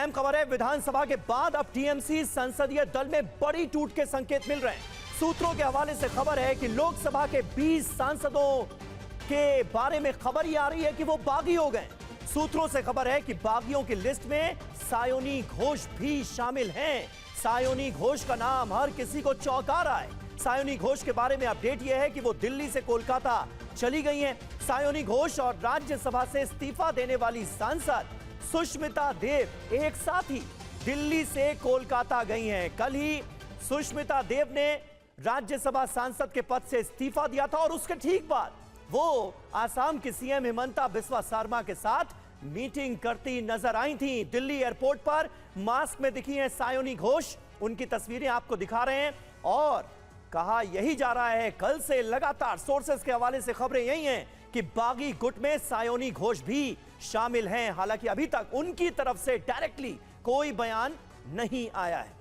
अहम खबर है, विधानसभा के बाद अब टीएमसी संसदीय दल में बड़ी टूट के संकेत मिल रहे हैं। सूत्रों के हवाले से खबर है कि लोकसभा के 20 सांसदों के बारे में खबर ही आ रही है कि वो बागी हो गए। सूत्रों से खबर है कि बागियों की लिस्ट में सायोनी घोष भी शामिल हैं। सायोनी घोष का नाम हर किसी को चौंका रहा है। सायोनी घोष के बारे में अपडेट यह है कि वो दिल्ली से कोलकाता चली गई हैं। सायोनी घोष और राज्यसभा से इस्तीफा देने वाली सांसद सुष्मिता देव एक साथ ही दिल्ली से कोलकाता गई हैं। कल ही सुष्मिता देव ने राज्यसभा सांसद के पद से इस्तीफा दिया था और उसके ठीक बाद वो आसाम की सीएम हिमंता बिस्वा शर्मा के साथ मीटिंग करती नजर आई थी। दिल्ली एयरपोर्ट पर मास्क में दिखी हैं सायोनी घोष, उनकी तस्वीरें आपको दिखा रहे हैं और कहा यही जा रहा है कल से लगातार सोर्सेस के हवाले से खबरें यही हैं कि बागी गुट में सायोनी घोष भी शामिल हैं। हालांकि अभी तक उनकी तरफ से डायरेक्टली कोई बयान नहीं आया है।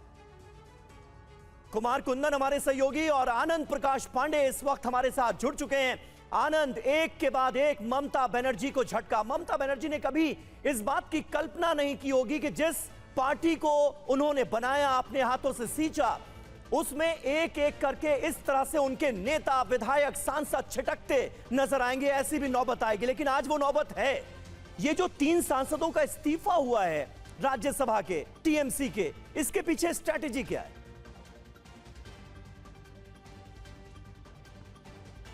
कुमार कुंदन हमारे सहयोगी और आनंद प्रकाश पांडे इस वक्त हमारे साथ जुड़ चुके हैं। आनंद, एक के बाद एक ममता बनर्जी को झटका। ममता बनर्जी ने कभी इस बात की कल्पना नहीं की होगी कि जिस पार्टी को उन्होंने बनाया, अपने हाथों से सींचा, उसमें एक एक करके इस तरह से उनके नेता, विधायक, सांसद छिटकते नजर आएंगे, ऐसी भी नौबत आएगी। लेकिन आज वो नौबत है। ये जो 3 सांसदों का इस्तीफा हुआ है राज्यसभा के, टीएमसी के, इसके पीछे स्ट्रैटेजी क्या है?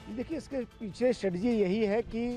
देखिए, इसके पीछे स्ट्रेटजी यही है कि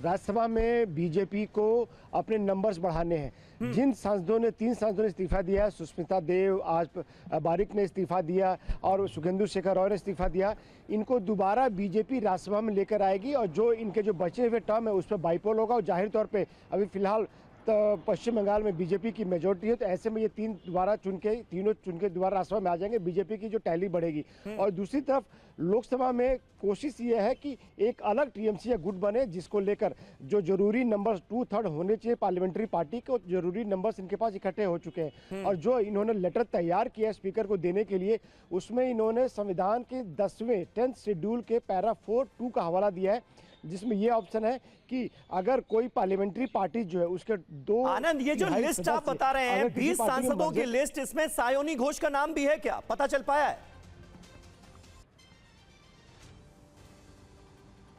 राज्यसभा में बीजेपी को अपने नंबर्स बढ़ाने हैं। जिन सांसदों ने 3 सांसदों ने इस्तीफा दिया है, सुष्मिता देव, आज बारिक ने इस्तीफा दिया और सुखेंदु शेखर रॉय ने इस्तीफा दिया, इनको दोबारा बीजेपी राज्यसभा में लेकर आएगी और जो इनके जो बचे हुए टर्म है उस पर बाइपोल होगा। और जाहिर तौर पे अभी फिलहाल पश्चिम बंगाल में बीजेपी की मेजोरिटी है, तो ऐसे में ये तीनों चुन के दोबारा राज्यसभा में आ जाएंगे। बीजेपी की जो टैली बढ़ेगी। और दूसरी तरफ लोकसभा में कोशिश ये है कि एक अलग टीएमसी या गुट बने, जिसको लेकर जो जरूरी नंबर्स 2/3 होने चाहिए पार्लियामेंट्री पार्टी के, जरूरी नंबर्स इनके पास इकट्ठे हो चुके हैं। और जो इन्होंने लेटर तैयार किया स्पीकर को देने के लिए, उसमें इन्होंने संविधान के 10th शेड्यूल के पैरा 4(2) का हवाला दिया है, जिसमें यह ऑप्शन है कि अगर कोई पार्लियामेंट्री पार्टी जो है उसके 2 आनंद, ये जो लिस्ट आप बता रहे हैं 20 सांसदों की लिस्ट, इसमें सायोनी घोष का नाम भी है क्या? पता चल पाया है?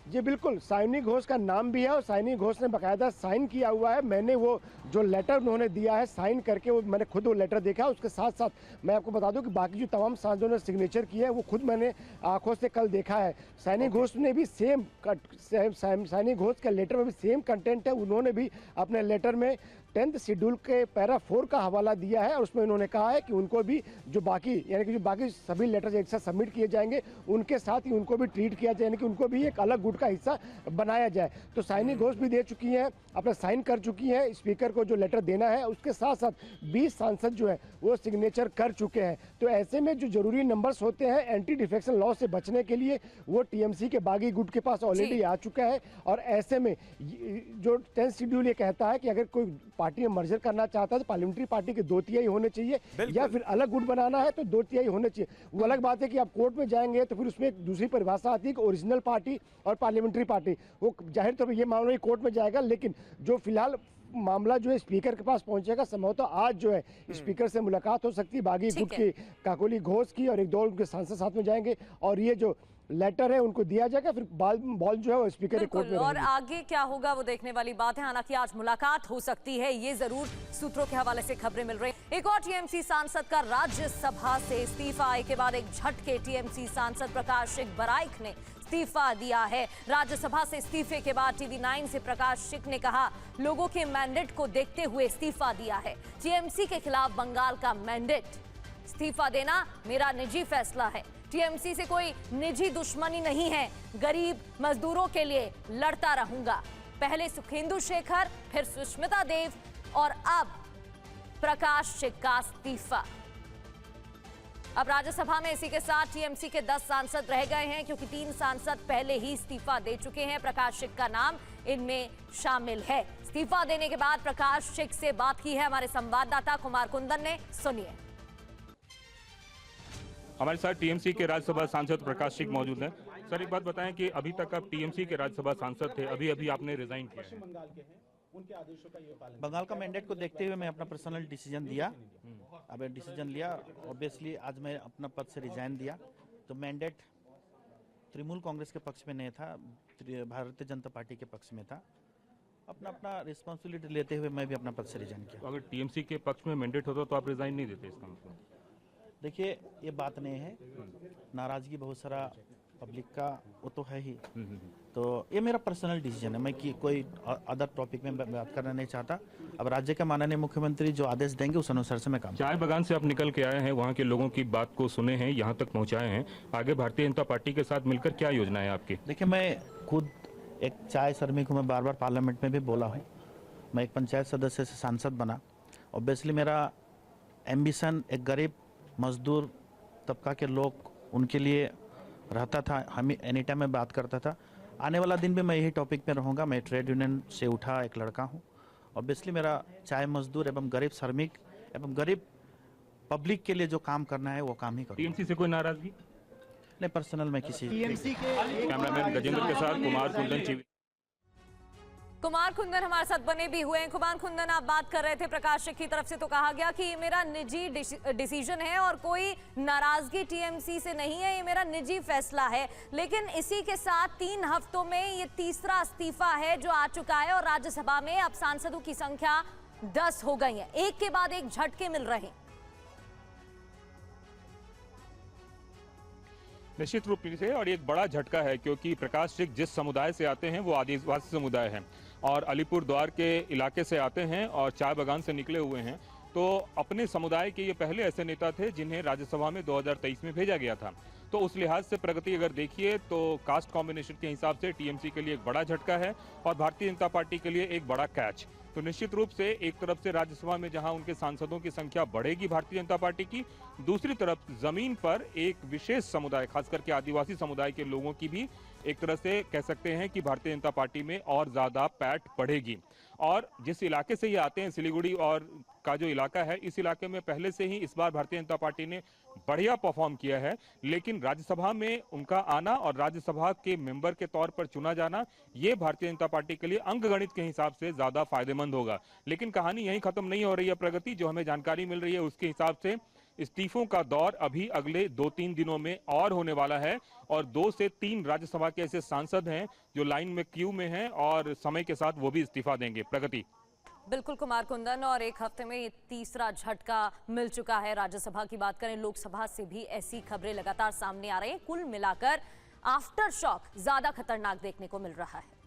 जी बिल्कुल, सायोनी घोष का नाम भी है और सायोनी घोष ने बाकायदा साइन किया हुआ है। मैंने वो जो लेटर उन्होंने दिया है साइन करके, वो मैंने खुद वो लेटर देखा। उसके साथ साथ मैं आपको बता दूं कि बाकी जो तमाम सांसदों ने सिग्नेचर किया है वो खुद मैंने आंखों से कल देखा है। सायोनी घोष ने भी सायोनी घोष के लेटर में भी सेम कंटेंट है। उन्होंने भी अपने लेटर में 10th शेड्यूल के पैरा 4 का हवाला दिया है और उसमें उन्होंने कहा है कि उनको भी जो बाकी, यानी कि जो बाकी सभी लेटर्स एक साथ सबमिट किए जाएंगे, उनके साथ ही उनको भी ट्रीट किया जाए, यानी कि उनको भी एक अलग गुट का हिस्सा बनाया जाए। तो सायोनी घोष भी दे चुकी हैं, अपना साइन कर चुकी हैं स्पीकर को जो लेटर देना है। उसके साथ साथ 20 सांसद जो है वो सिग्नेचर कर चुके हैं। तो ऐसे में जो जरूरी नंबर्स होते हैं एंटी डिफेक्शन लॉ से बचने के लिए, वो टीएमसी के बागी गुट के पास ऑलरेडी आ चुका है। और ऐसे में जो 10th शेड्यूल ये कहता है कि अगर कोई पार्टी में मर्जर करना चाहता है तो पार्लियामेंट्री पार्टी के 2/3 होने चाहिए, या फिर अलग गुट बनाना है तो 2/3 होने चाहिए। वो अलग बात है कि आप कोर्ट में जाएंगे तो फिर उसमें एक दूसरी परिभाषा आती है कि ओरिजिनल पार्टी और पार्लियामेंट्री पार्टी। वो जाहिर तौर पर ये मामला कोर्ट में जाएगा, लेकिन जो फिलहाल मामला जो है स्पीकर के पास पहुंचेगा, संभवतः आज जो है स्पीकर से मुलाकात हो सकती है बागी गुट की, काकोली घोष की, और 1-2 उनके सांसद साथ में जाएंगे और ये जो लेटर है उनको दिया जाएगा। फिर बॉल जो है वो स्पीकर के कोर्ट में और आगे क्या होगा वो देखने वाली बात है। हालांकि आज मुलाकात हो सकती है, ये जरूर सूत्रों के हवाले से खबरें मिल रही हैं। एक और टीएमसी सांसद का राज्यसभा से इस्तीफा आए के बाद एक झटके टीएमसी सांसद प्रकाश बराइक ने इस्तीफा दिया है। राज्यसभा से इस्तीफे के बाद TV9 से प्रकाश सिंह ने कहा, लोगों के मैंडेट को देखते हुए इस्तीफा दिया है। टीएमसी के खिलाफ बंगाल का मैंडेट, इस्तीफा देना मेरा निजी फैसला है। टीएमसी से कोई निजी दुश्मनी नहीं है, गरीब मजदूरों के लिए लड़ता रहूंगा। पहले सुखेंदु शेखर, फिर सुष्मिता देव और अब प्रकाश सिंह का इस्तीफा। अब राज्यसभा में इसी के साथ टीएमसी के 10 सांसद रह गए हैं, क्योंकि 3 सांसद पहले ही इस्तीफा दे चुके हैं। प्रकाश सिंह का नाम इनमें शामिल है। इस्तीफा देने के बाद प्रकाश सिंह से बात की है हमारे संवाददाता कुमार कुंदन ने, सुनिए। हमारे साथ टीएमसी के राज्यसभा सांसद प्रकाश सिंह मौजूद हैं। सर, एक बात बताएं कि अभी तक आप टीएमसी के राज्यसभा सांसद थे, अभी अभी आपने रिजाइन किया है। उनके आदेशों का ये पालन बंगाल का मैंडेट को देखते हुए मैं अपना पर्सनल डिसीजन दिया। अब डिसीजन लिया, ऑब्वियसली आज मैं अपना पद से रिजाइन दिया। तो मैंडेट तृणमूल कांग्रेस के पक्ष में नहीं था, भारतीय जनता पार्टी के पक्ष में था। अपना अपना रिस्पॉन्सिबिलिटी लेते हुए मैं भी अपना पद से रिजाइन किया। तो अगर टीएमसी के पक्ष में मैंडेट होता तो आप रिजाइन नहीं देते, इसका मतलब? देखिए, ये बात नहीं है, नाराजगी बहुत सारा पब्लिक का वो तो है ही। तो ये मेरा पर्सनल डिसीजन है, मैं कोई अदर टॉपिक में बात करना नहीं चाहता। अब राज्य के माननीय मुख्यमंत्री जो आदेश देंगे उस अनुसार से मैं काम। चाय बागान से आप निकल के आए हैं, वहाँ के लोगों की बात को सुने हैं, यहाँ तक पहुँचाए हैं। आगे भारतीय जनता पार्टी के साथ मिलकर क्या योजना है आपकी? देखिए, मैं खुद एक चाय श्रमिक हूँ, मैं बार बार पार्लियामेंट में भी बोला हूँ। मैं एक पंचायत सदस्य से सांसद बना। ऑब्वियसली मेरा एम्बिशन एक गरीब मजदूर तबका के लोग उनके लिए रहता था। हम एनी टाइम मैं बात करता था। आने वाला दिन भी मैं यही टॉपिक पे रहूँगा। मैं ट्रेड यूनियन से उठा एक लड़का हूँ। ऑब्वियसली मेरा चाय मजदूर एवं गरीब श्रमिक एवं गरीब पब्लिक के लिए जो काम करना है वो काम ही करूँगा। टीएमसी से कोई नाराजगी नहीं, पर्सनल मैं किसी कैमरामैन गजेंद्र के साथ कुमार कुंदन। कुमार कुंदन हमारे साथ बने भी हुए हैं। कुमार कुंदन, आप बात कर रहे थे प्रकाश की तरफ से, तो कहा गया कि ये मेरा निजी डिसीजन है और कोई नाराजगी टीएमसी से नहीं है, ये मेरा निजी फैसला है। लेकिन इसी के साथ 3 हफ्तों में ये तीसरा इस्तीफा है जो आ चुका है और राज्यसभा में अब सांसदों की संख्या 10 हो गई है। एक के बाद एक झटके मिल रहे हैं। निश्चित रूप से, और ये एक बड़ा झटका है क्योंकि प्रकाश सिंह जिस समुदाय से आते हैं वो आदिवासी समुदाय है और अलीपुर द्वार के इलाके से आते हैं और चाय बागान से निकले हुए हैं। तो अपने समुदाय के ये पहले ऐसे नेता थे जिन्हें राज्यसभा में 2023 में भेजा गया था। तो उस लिहाज से प्रगति अगर देखिए तो कास्ट कॉम्बिनेशन के हिसाब से टीएमसी के लिए एक बड़ा झटका है और भारतीय जनता पार्टी के लिए एक बड़ा कैच। तो निश्चित रूप से एक तरफ से राज्यसभा में जहां उनके सांसदों की संख्या बढ़ेगी भारतीय जनता पार्टी की, दूसरी तरफ जमीन पर एक विशेष समुदाय खास करके आदिवासी समुदाय के लोगों की भी एक तरह से कह सकते हैं कि भारतीय जनता पार्टी में और ज्यादा पैठ बढ़ेगी। और जिस इलाके से ये आते हैं, सिलीगुड़ी और का जो इलाका है, इस इलाके में पहले से ही इस बार भारतीय जनता पार्टी ने बढ़िया परफॉर्म किया है। लेकिन राज्यसभा में उनका आना और राज्यसभा के मेंबर के तौर पर चुना जाना, ये भारतीय जनता पार्टी के लिए अंकगणित के हिसाब से ज्यादा फायदेमंद होगा। लेकिन कहानी यहीं खत्म नहीं हो रही है। प्रगति जो हमें जानकारी मिल रही है उसके हिसाब से इस्तीफों का दौर अभी अगले 2-3 दिनों में और होने वाला है और 2 से 3 राज्यसभा के ऐसे सांसद हैं जो लाइन में क्यू में हैं और समय के साथ वो भी इस्तीफा देंगे। प्रगति। बिल्कुल कुमार कुंदन, और एक हफ्ते में ये तीसरा झटका मिल चुका है। राज्यसभा की बात करें, लोकसभा से भी ऐसी खबरें लगातार सामने आ रही हैं। कुल मिलाकर आफ्टर शॉक ज्यादा खतरनाक देखने को मिल रहा है।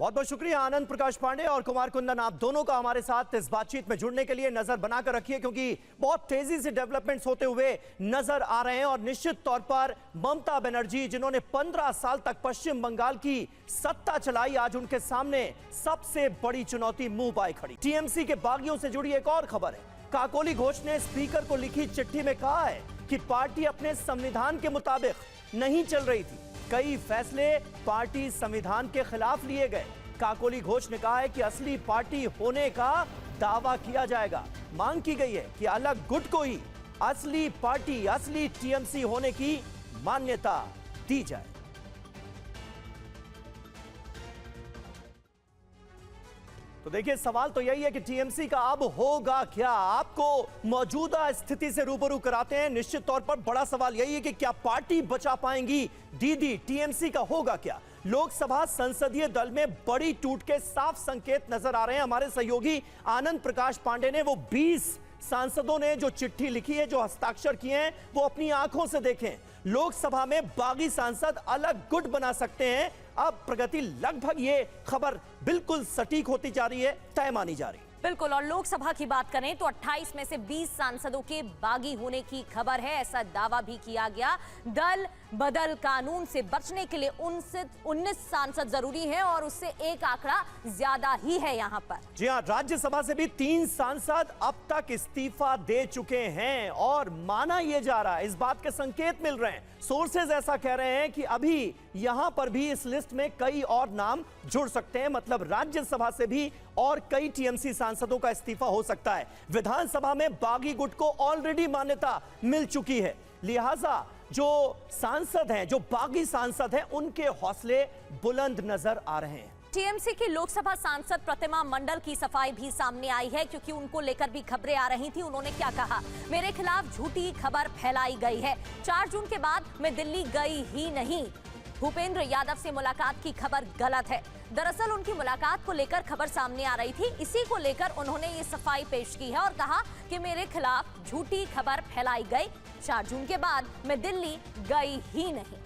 बहुत बहुत शुक्रिया आनंद प्रकाश पांडे और कुमार कुंदन, आप दोनों का हमारे साथ इस बातचीत में जुड़ने के लिए। नजर बनाकर रखिए क्योंकि बहुत तेजी से डेवलपमेंट्स होते हुए नजर आ रहे हैं और निश्चित तौर पर ममता बनर्जी जिन्होंने 15 साल तक पश्चिम बंगाल की सत्ता चलाई, आज उनके सामने सबसे बड़ी चुनौती मुंह पाए खड़ी। टीएमसी के बागियों से जुड़ी एक और खबर है। काकोली घोष ने स्पीकर को लिखी चिट्ठी में कहा है कि पार्टी अपने संविधान के मुताबिक नहीं चल रही थी। कई फैसले पार्टी संविधान के खिलाफ लिए गए। काकोली घोष ने कहा है कि असली पार्टी होने का दावा किया जाएगा। मांग की गई है कि अलग गुट को ही असली पार्टी, असली टीएमसी होने की मान्यता दी जाए। तो देखिए, सवाल तो यही है कि टीएमसी का अब होगा क्या। आपको मौजूदा स्थिति से रूबरू कराते हैं। निश्चित तौर पर बड़ा सवाल यही है कि क्या पार्टी बचा पाएंगी दीदी, टीएमसी का होगा क्या। लोकसभा संसदीय दल में बड़ी टूट के साफ संकेत नजर आ रहे हैं। हमारे सहयोगी आनंद प्रकाश पांडे ने वो 20 सांसदों ने जो चिट्ठी लिखी है, जो हस्ताक्षर किए हैं, वो अपनी आंखों से देखें। लोकसभा में बागी सांसद अलग गुट बना सकते हैं। अब प्रगति लगभग ये खबर बिल्कुल सटीक होती जा रही है, तय मानी जा रही है। बिल्कुल, और लोकसभा की बात करें तो 28 में से 20 सांसदों के बागी होने की खबर है। ऐसा दावा भी किया गया। दल बदल कानून से बचने के लिए 19 सांसद जरूरी हैं और उससे एक आंकड़ा ज्यादा ही है यहाँ पर। जी हां, राज्यसभा से भी 3 सांसद अब तक इस्तीफा दे चुके हैं और माना यह जा रहा है, इस बात के संकेत मिल रहे हैं। सोर्सेज ऐसा कह रहे हैं कि अभी यहां पर भी इस लिस्ट में कई और नाम जुड़ सकते हैं। मतलब राज्यसभा से भी और कई टीएमसी सांसदों का इस्तीफा हो सकता है। विधानसभा में बागी गुट को ऑलरेडी मान्यता मिल चुकी है, लिहाजा जो सांसद हैं, जो बागी सांसद हैं, उनके हौसले बुलंद नजर आ रहे हैं। टीएमसी की लोकसभा सांसद प्रतिमा मंडल की सफाई भी सामने आई है, क्योंकि उनको लेकर भी खबरें आ रही थी। उन्होंने क्या कहा? मेरे खिलाफ झूठी खबर फैलाई गई है। 4 जून के बाद मैं दिल्ली गई ही नहीं। भूपेंद्र यादव से मुलाकात की खबर गलत है। दरअसल उनकी मुलाकात को लेकर खबर सामने आ रही थी, इसी को लेकर उन्होंने ये सफाई पेश की है और कहा कि मेरे खिलाफ झूठी खबर फैलाई गई। 4 जून के बाद मैं दिल्ली गई ही नहीं।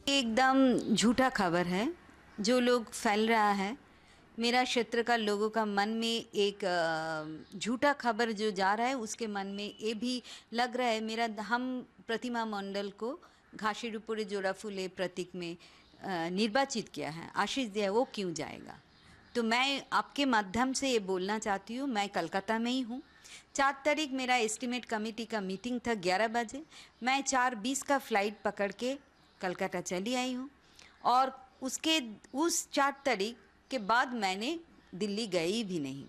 एकदम झूठा खबर है जो लोग फैल रहा है। मेरा क्षेत्र का लोगों का मन में एक झूठा खबर जो जा रहा है, उसके मन में ये भी लग रहा है हम प्रतिमा मंडल को घासीडुपुरे जोड़ाफुले प्रतीक में निर्वाचित किया है, आशीष दिया, वो क्यों जाएगा? तो मैं आपके माध्यम से ये बोलना चाहती हूँ, मैं कलकत्ता में ही हूँ। 4 तारीख मेरा एस्टीमेट कमेटी का मीटिंग था 11 बजे। मैं 4:20 का फ्लाइट पकड़ के कलकत्ता चली आई हूँ और उस 4 तारीख के बाद मैंने दिल्ली गई भी नहीं।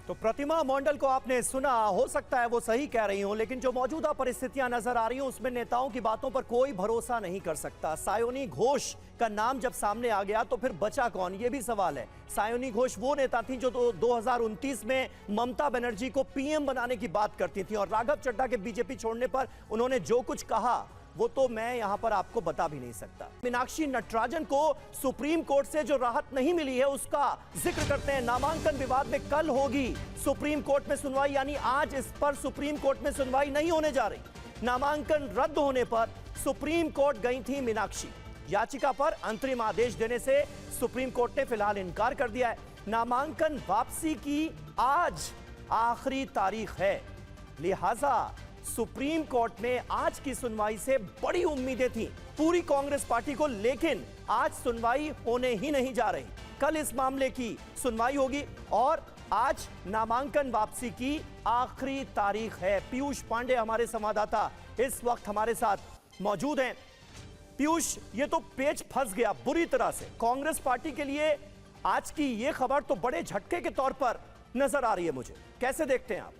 तो प्रतिमा मंडल को आपने सुना, हो सकता है वो सही कह रही हो, लेकिन जो मौजूदा परिस्थितियां नजर आ रही हैं उसमें नेताओं की बातों पर कोई भरोसा नहीं कर सकता। सायोनी घोष का नाम जब सामने आ गया तो फिर बचा कौन, ये भी सवाल है। सायोनी घोष वो नेता थी जो 2029 में ममता बनर्जी को पीएम बनाने की बात करती थी, और राघव चड्ढा के बीजेपी छोड़ने पर उन्होंने जो कुछ कहा वो तो मैं यहां पर आपको बता भी नहीं सकता। मीनाक्षी नटराजन को सुप्रीम कोर्ट से जो राहत नहीं मिली है उसका जिक्र करते हैं। नामांकन विवाद में कल होगी सुप्रीम कोर्ट में सुनवाई, यानी आज इस पर सुप्रीम कोर्ट में सुनवाई नहीं होने जा रही। नामांकन रद्द होने पर सुप्रीम कोर्ट गई थी मीनाक्षी। याचिका पर अंतरिम आदेश देने से सुप्रीम कोर्ट ने फिलहाल इनकार कर दिया है। नामांकन वापसी की आज आखिरी तारीख है, लिहाजा सुप्रीम कोर्ट में आज की सुनवाई से बड़ी उम्मीदें थी पूरी कांग्रेस पार्टी को, लेकिन आज सुनवाई होने ही नहीं जा रही। कल इस मामले की सुनवाई होगी और आज नामांकन वापसी की आखिरी तारीख है। पीयूष पांडे हमारे संवाददाता इस वक्त हमारे साथ मौजूद हैं। पीयूष, ये तो पेच फंस गया बुरी तरह से कांग्रेस पार्टी के लिए। आज की ये खबर तो बड़े झटके के तौर पर नजर आ रही है मुझे, कैसे देखते हैं आप?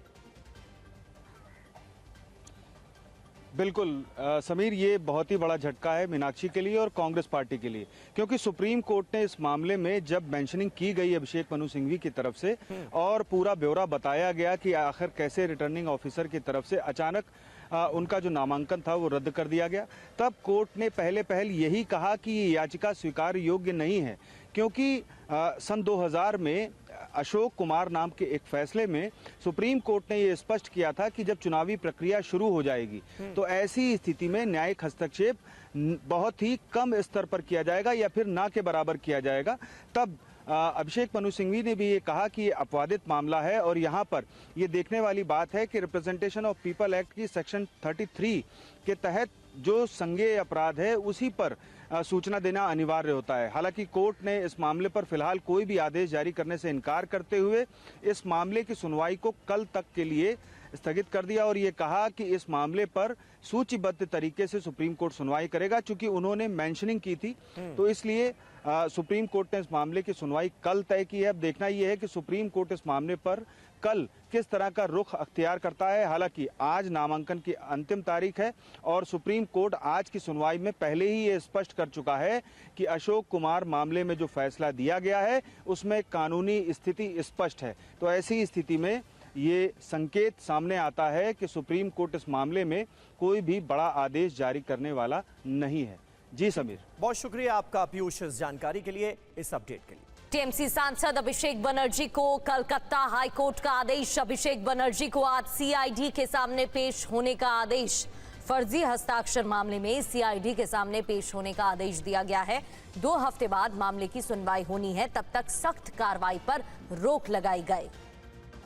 बिल्कुल समीर, ये बहुत ही बड़ा झटका है मीनाक्षी के लिए और कांग्रेस पार्टी के लिए, क्योंकि सुप्रीम कोर्ट ने इस मामले में जब मेंशनिंग की गई अभिषेक मनु सिंघवी की तरफ से और पूरा ब्यौरा बताया गया कि आखिर कैसे रिटर्निंग ऑफिसर की तरफ से अचानक उनका जो नामांकन था वो रद्द कर दिया गया, तब कोर्ट ने पहल यही कहा कि ये याचिका स्वीकार योग्य नहीं है, क्योंकि सन 2000 में अशोक कुमार नाम के एक फैसले में सुप्रीम कोर्ट ने ये स्पष्ट किया था कि जब चुनावी प्रक्रिया शुरू हो जाएगी तो ऐसी स्थिति में न्यायिक हस्तक्षेप बहुत ही कम स्तर पर किया जाएगा या फिर ना के बराबर किया जाएगा। तब अभिषेक मनु सिंघवी ने भी ये कहा कि ये अपवादित मामला है और यहाँ पर ये देखने वाली बात है कि रिप्रेजेंटेशन ऑफ पीपल एक्ट की सेक्शन 33 के तहत जो संज्ञेय अपराध है उसी पर सूचना देना अनिवार्य होता है। हालांकि कोर्ट ने इस मामले पर फिलहाल कोई भी आदेश जारी करने से इनकार करते हुए इस मामले की सुनवाई को कल तक के लिए स्थगित कर दिया और ये कहा कि इस मामले पर सूचीबद्ध तरीके से सुप्रीम कोर्ट सुनवाई करेगा। चूंकि उन्होंने मेंशनिंग की थी तो इसलिए सुप्रीम कोर्ट ने इस मामले की सुनवाई कल तय की है। अब देखना यह है कि सुप्रीम कोर्ट इस मामले पर कल किस तरह का रुख अख्तियार करता है। हालांकि आज नामांकन की अंतिम तारीख है और सुप्रीम कोर्ट आज की सुनवाई में पहले ही ये स्पष्ट कर चुका है कि अशोक कुमार मामले में जो फैसला दिया गया है उसमें कानूनी स्थिति स्पष्ट है। तो ऐसी स्थिति में ये संकेत सामने आता है कि सुप्रीम कोर्ट इस मामले में कोई भी बड़ा आदेश जारी करने वाला नहीं है। जी समीर, बहुत शुक्रिया आपका पीयूष इस जानकारी के लिए, इस अपडेट के लिए। टीएमसी सांसद अभिषेक बनर्जी को कलकत्ता हाईकोर्ट का आदेश। अभिषेक बनर्जी को आज सीआईडी के सामने पेश होने का आदेश। फर्जी हस्ताक्षर मामले में सीआईडी के सामने पेश होने का आदेश दिया गया है। 2 हफ्ते बाद मामले की सुनवाई होनी है, तब तक सख्त कार्रवाई पर रोक लगाई गई।